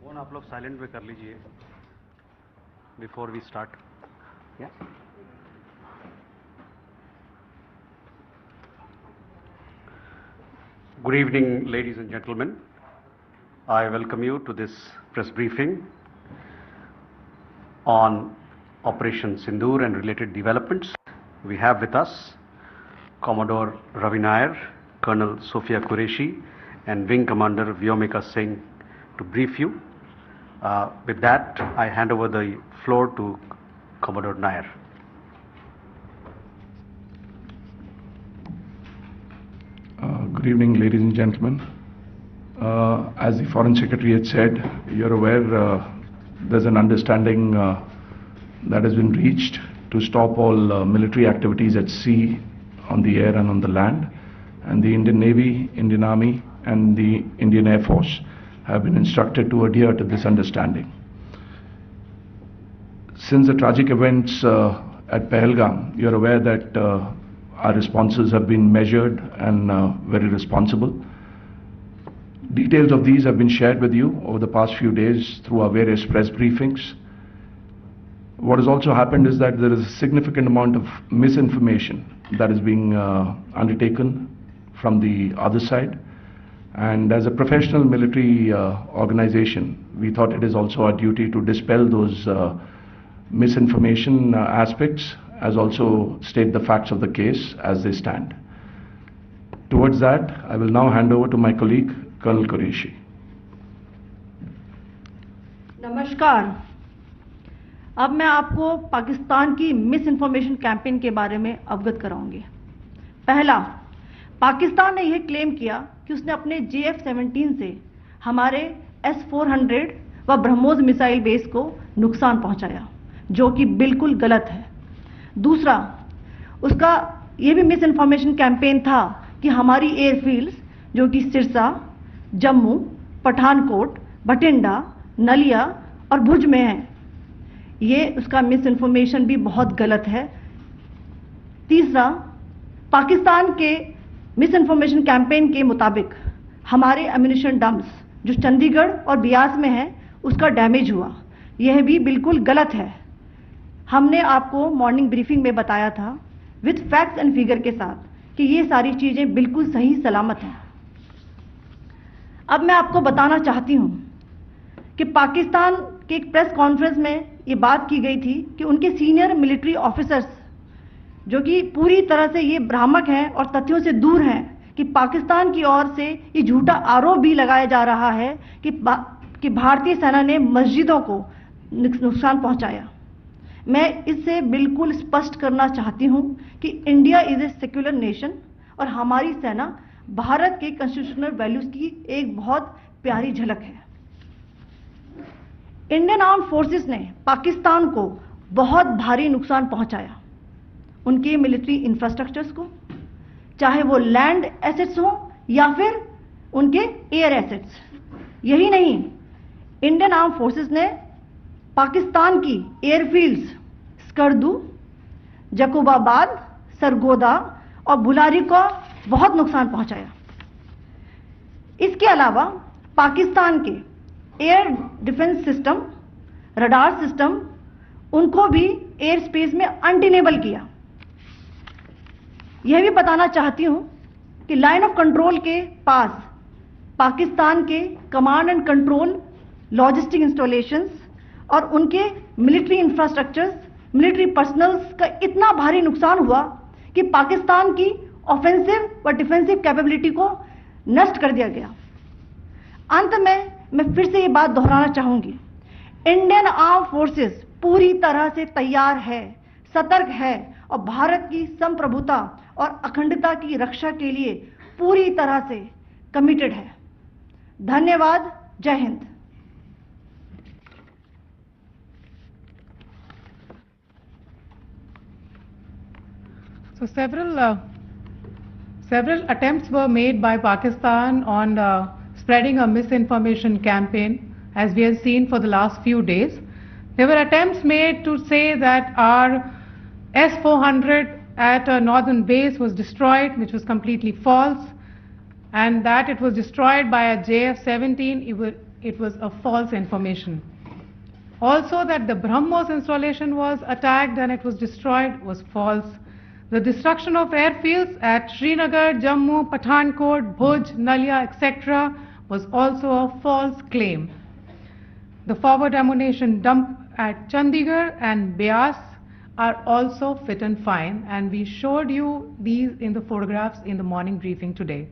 Phone आप लोग silent में कर लीजिए before we start. Good evening, ladies and gentlemen. I welcome you to this press briefing on Operation Sindoor and related developments. We have with us Commodore Ravi Nair, Colonel Sophia Qureshi, and Wing Commander Vyomika Singh to brief you. With that, I hand over the floor to Commodore Nair. Good evening, ladies and gentlemen. As the Foreign Secretary had said, you're aware there's an understanding that has been reached to stop all military activities at sea, on the air and on the land. And the Indian Navy, Indian Army and the Indian Air Force have been instructed to adhere to this understanding. Since the tragic events at Pahalgam, you're aware that our responses have been measured and very responsible. Details of these have been shared with you over the past few days through our various press briefings. What has also happened is that there is a significant amount of misinformation that is being undertaken from the other side. And as a professional military organization, we thought it is also our duty to dispel those misinformation aspects, as also state the facts of the case as they stand. Towards that, I will now hand over to my colleague, Colonel Qureshi. नमस्कार. अब मैं आपको पाकिस्तान की miss information campaign के बारे में अवगत कराऊंगी. पहला, पाकिस्तान ने यह क्लेम किया कि उसने अपने JF-17 से हमारे S-400 व ब्रह्मोस मिसाइल बेस को नुकसान पहुंचाया, जो कि बिल्कुल गलत है. दूसरा, उसका यह भी मिस इन्फॉर्मेशन कैंपेन था कि हमारी एयरफील्ड्स जो कि सिरसा, जम्मू, पठानकोट, बठिंडा, नलिया और भुज में हैं, ये उसका मिस इन्फॉर्मेशन भी बहुत गलत है. तीसरा, पाकिस्तान के मिस इन्फॉर्मेशन कैंपेन के मुताबिक हमारे एम्यूनिशन डम्प्स जो चंडीगढ़ और बियास में हैं उसका डैमेज हुआ, यह भी बिल्कुल गलत है. हमने आपको मॉर्निंग ब्रीफिंग में बताया था विद फैक्ट्स एंड फिगर के साथ कि ये सारी चीजें बिल्कुल सही सलामत हैं. अब मैं आपको बताना चाहती हूं कि पाकिस्तान के एक प्रेस कॉन्फ्रेंस में ये बात की गई थी कि उनके सीनियर मिलिट्री ऑफिसर्स जो कि पूरी तरह से ये भ्रामक हैं और तथ्यों से दूर हैं कि पाकिस्तान की ओर से ये झूठा आरोप भी लगाया जा रहा है कि भारतीय सेना ने मस्जिदों को नुकसान पहुंचाया. मैं इससे बिल्कुल स्पष्ट करना चाहती हूं कि India is a secular nation और हमारी सेना भारत के कॉन्स्टिट्यूशनल वैल्यूज की एक बहुत प्यारी झलक है. इंडियन आर्म्ड फोर्सेस ने पाकिस्तान को बहुत भारी नुकसान पहुंचाया, उनके मिलिट्री इंफ्रास्ट्रक्चर्स को, चाहे वो लैंड एसेट्स हो या फिर उनके एयर एसेट्स. यही नहीं, इंडियन आर्म्ड फोर्सेस ने पाकिस्तान की एयरफील्ड्स स्कर्दू, जकोबाबाद, सरगोदा और बुलारी को बहुत नुकसान पहुंचाया. इसके अलावा पाकिस्तान के air defence system, radar system, उनको भी एयर स्पेस में अनटेनेबल किया. यह भी बताना चाहती हूं कि लाइन ऑफ कंट्रोल के पास पाकिस्तान के command and control logistic installations और उनके मिलिट्री इंफ्रास्ट्रक्चर्स, मिलिट्री पर्सनल्स का इतना भारी नुकसान हुआ कि पाकिस्तान की ऑफेंसिव व डिफेंसिव कैपेबिलिटी को नष्ट कर दिया गया. अंत में मैं फिर से ये बात दोहराना चाहूंगी, इंडियन आर्म फोर्सेस पूरी तरह से तैयार है, सतर्क है और भारत की संप्रभुता और अखंडता की रक्षा के लिए पूरी तरह से कमिटेड है. धन्यवाद. जय Hind. So several attempts were made by Pakistan on spreading a misinformation campaign, as we have seen for the last few days. There were attempts made to say that our S-400 at a northern base was destroyed, which was completely false, and that it was destroyed by a JF-17 it was a false information. Also, that the BrahMos installation was attacked and it was destroyed was false. The destruction of airfields at Srinagar, Jammu, Pathankot, Bhuj, Nalia, etc. was also a false claim. The forward ammunition dump at Chandigarh and Beas are also fit and fine, and we showed you these in the photographs in the morning briefing today.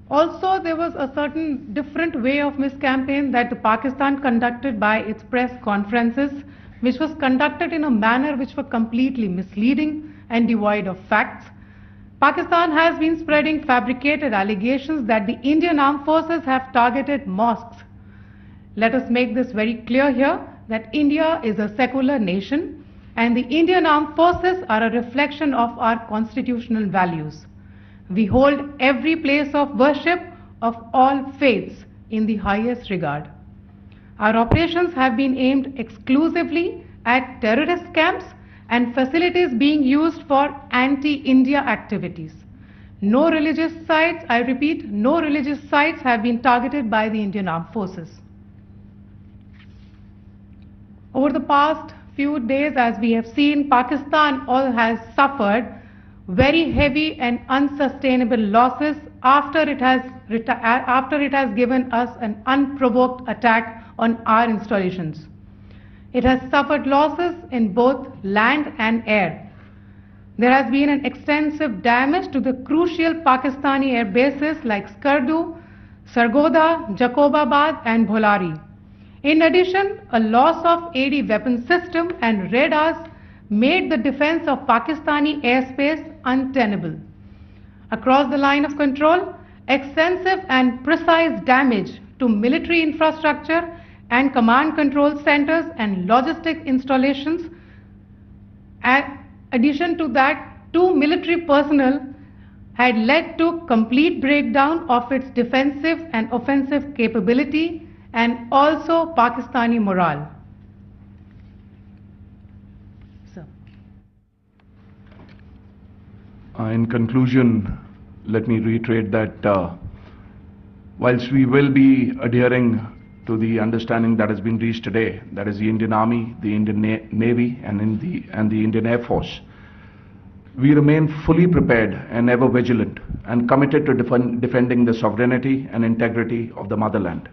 Also, there was a certain different way of miscampaign that the Pakistan conducted by its press conferences, which was conducted in a manner which were completely misleading and devoid of facts. Pakistan has been spreading fabricated allegations that the Indian armed forces have targeted mosques. Let us make this very clear here that India is a secular nation and the Indian armed forces are a reflection of our constitutional values. We hold every place of worship of all faiths in the highest regard. Our operations have been aimed exclusively at terrorist camps and facilities being used for anti-India activities. No religious sites, I repeat, no religious sites have been targeted by the Indian armed forces. Over the past few days, as we have seen, Pakistan all has suffered very heavy and unsustainable losses after it has given us an unprovoked attack on our installations. It has suffered losses in both land and air. There has been an extensive damage to the crucial Pakistani air bases like Skardu, Sargodha, Jacobabad and Bholari. In addition, a loss of AD weapon system and radars made the defense of Pakistani airspace untenable. Across the line of control, extensive and precise damage to military infrastructure and command control centers and logistic installations. In addition to that, 2 military personnel had led to complete breakdown of its defensive and offensive capability and also Pakistani morale. In conclusion, let me reiterate that whilst we will be adhering to the understanding that has been reached today, that is the Indian Army, the Indian Navy and the Indian Air Force, we remain fully prepared and ever vigilant and committed to defending the sovereignty and integrity of the motherland.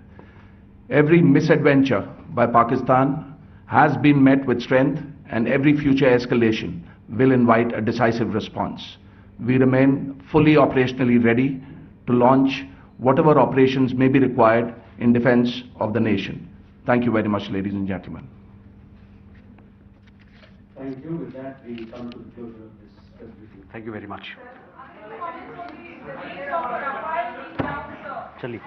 Every misadventure by Pakistan has been met with strength and every future escalation will invite a decisive response. We remain fully operationally ready to launch whatever operations may be required in defense of the nation. Thank you very much, ladies and gentlemen. Thank you. With that, we come to the closure of this briefing. Thank you very much. Chali.